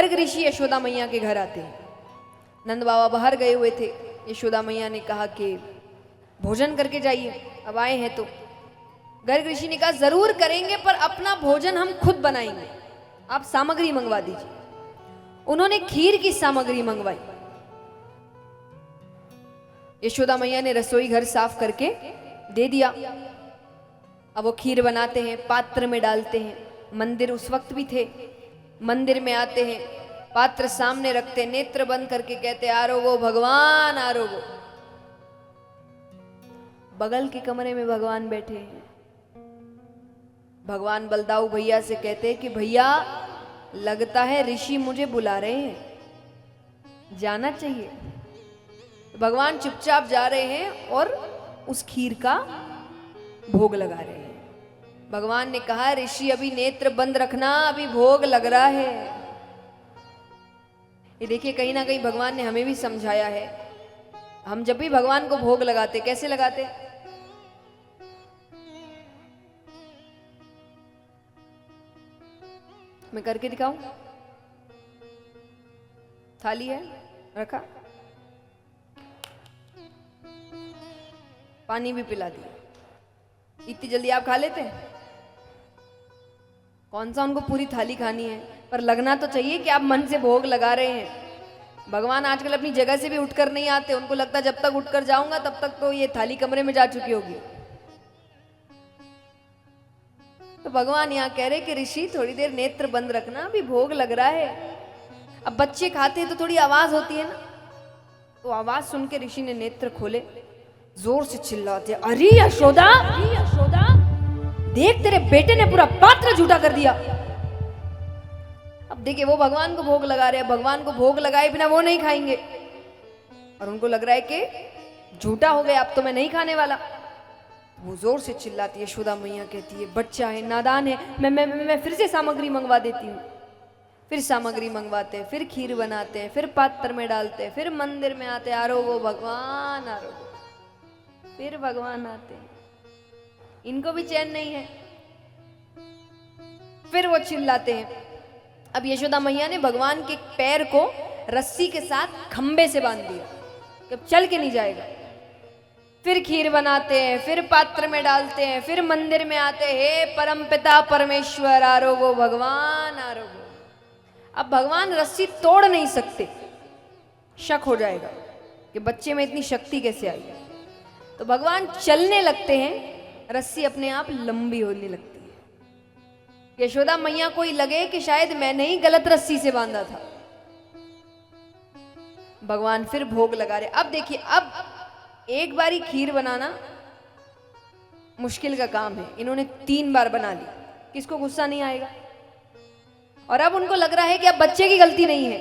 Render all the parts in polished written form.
गर्ग ऋषि यशोदा मैया के घर आते हैं। नंद बाबा बाहर गए हुए थे। यशोदा मैया ने कहा कि भोजन करके जाइए, अब आए हैं तो। गर्ग ऋषि ने कहा जरूर करेंगे, पर अपना भोजन हम खुद बनाएंगे, आप सामग्री मंगवा दीजिए। उन्होंने खीर की सामग्री मंगवाई। यशोदा मैया ने रसोई घर साफ करके दे दिया। अब वो खीर बनाते हैं, पात्र में डालते हैं। मंदिर उस वक्त भी थे। मंदिर में आते हैं, पात्र सामने रखते, नेत्र बंद करके कहते आरोगो भगवान आरोगो। बगल के कमरे में भगवान बैठे हैं। भगवान बलदाऊ भैया से कहते हैं कि भैया लगता है ऋषि मुझे बुला रहे हैं, जाना चाहिए। भगवान चुपचाप जा रहे हैं और उस खीर का भोग लगा रहे हैं। भगवान ने कहा ऋषि अभी नेत्र बंद रखना, अभी भोग लग रहा है। ये देखिए कहीं ना कहीं भगवान ने हमें भी समझाया है। हम जब भी भगवान को भोग लगाते कैसे लगाते? मैं करके दिखाऊं? थाली है रखा, पानी भी पिला दिया। इतनी जल्दी आप खा लेते हैं? कौन सा उनको पूरी थाली खानी है? पर लगना तो चाहिए कि आप मन से भोग लगा रहे हैं। भगवान आजकल अपनी जगह से भी उठकर नहीं आते। उनको लगता है जब तक उठकर जाऊंगा तब तक तो ये थाली कमरे में जा चुकी होगी। तो भगवान यहाँ कह रहे कि ऋषि थोड़ी देर नेत्र बंद रखना, अभी भोग लग रहा है। अब बच्चे खाते हैं तो थोड़ी आवाज होती है ना, तो आवाज सुन के ऋषि ने नेत्र खोले, जोर से चिल्लाते अरे यशोदा, देख तेरे बेटे ने पूरा पात्र झूठा कर दिया। अब देखिए वो भगवान को भोग लगा रहे हैं, भगवान को भोग लगाए बिना वो नहीं खाएंगे। और उनको लग रहा है कि झूठा हो गया, अब तो मैं नहीं खाने वाला। वो जोर से चिल्लाती है। यशोदा मैया कहती है बच्चा है, नादान है, मैं फिर से सामग्री मंगवा देती हूँ। फिर सामग्री मंगवाते हैं, फिर खीर बनाते हैं, फिर पात्र में डालते हैं, फिर मंदिर में आते हैं, आरोगो भगवान आरोगो। फिर भगवान आते हैं, इनको भी चैन नहीं है। फिर वो चिल्लाते हैं। अब यशोदा मैया ने भगवान के पैर को रस्सी के साथ खंबे से बांध दिया कि अब चल के नहीं जाएगा। फिर खीर बनाते हैं, फिर पात्र में डालते हैं, फिर मंदिर में आते हैं, हे परमपिता परमेश्वर आरोगो भगवान आरोगो। अब भगवान रस्सी तोड़ नहीं सकते, शक हो जाएगा कि बच्चे में इतनी शक्ति कैसे आई। तो भगवान चलने लगते हैं, रस्सी अपने आप लंबी होने लगती है। यशोदा मैया को ही लगे कि शायद मैंने ही गलत रस्सी से बांधा था। भगवान फिर भोग लगा रहे। अब देखिए, अब एक बारी खीर बनाना मुश्किल का काम है, इन्होंने 3 बार बना ली। किसको गुस्सा नहीं आएगा? और अब उनको लग रहा है कि अब बच्चे की गलती नहीं है,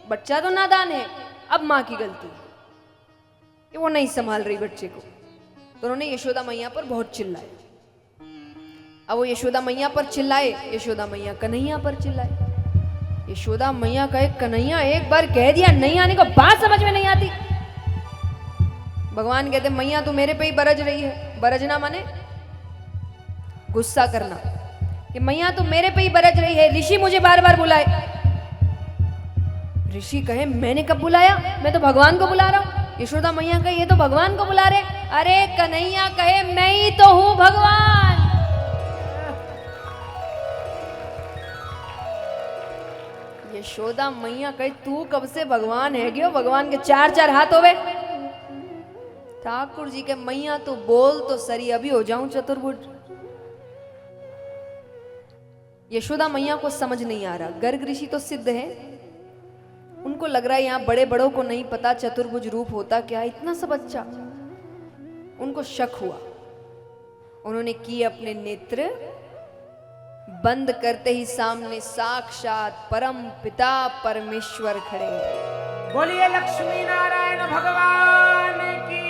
बच्चा तो नादान है, अब माँ की गलती है कि वो नहीं संभाल रही बच्चे को। तो उन्होंने यशोदा मैया पर बहुत चिल्लाए। अब वो यशोदा मैया पर चिल्लाए, यशोदा मैया कन्हैया पर चिल्लाए। यशोदा मैया कहे कन्हैया एक बार कह दिया, नहीं आने को बात समझ में नहीं आती। भगवान कहते मैया तू मेरे पे ही बरज रही है। बरजना माने गुस्सा करना, कि मैया तू मेरे पे ही बरज रही है, ऋषि मुझे बार बार बुलाए। ऋषि कहे मैंने कब बुलाया, मैं तो भगवान को बुला रहा हूं। यशोदा मैया कहे ये तो भगवान को बुला रहे। अरे कन्हैया कहे मैं ही तो हूं भगवान। यशोदा मैया कहे तू कब से भगवान है गयो, भगवान के 4-4 हाथ होवे। ठाकुर जी के मैया तो बोल तो सरी, अभी हो जाऊं चतुर्भुज। यशोदा मैया को समझ नहीं आ रहा। गर्ग ऋषि तो सिद्ध है, उनको लग रहा है यहाँ बड़े बड़ों को नहीं पता चतुर्भुज रूप होता क्या, इतना सब अच्छा। उनको शक हुआ, उन्होंने किए अपने नेत्र बंद करते ही सामने साक्षात परम पिता परमेश्वर खड़े। बोलिए लक्ष्मी नारायण भगवान की।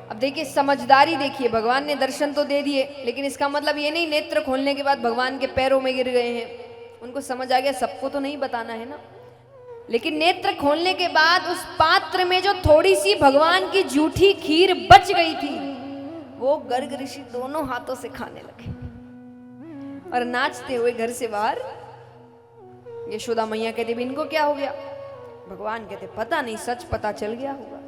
अब देखिए समझदारी देखिए, भगवान ने दर्शन तो दे दिए, लेकिन इसका मतलब ये नहीं नेत्र खोलने के बाद भगवान के पैरों में गिर गए हैं। उनको समझ आ गया सबको तो नहीं बताना है ना। लेकिन नेत्र खोलने के बाद उस पात्र में जो थोड़ी सी भगवान की जूठी खीर बच गई थी, वो गर्ग ऋषि दोनों हाथों से खाने लगे और नाचते हुए घर से बाहर यशोदा मैया कहती भी इनको क्या हो गया? भगवान कहते पता नहीं, सच पता चल गया होगा।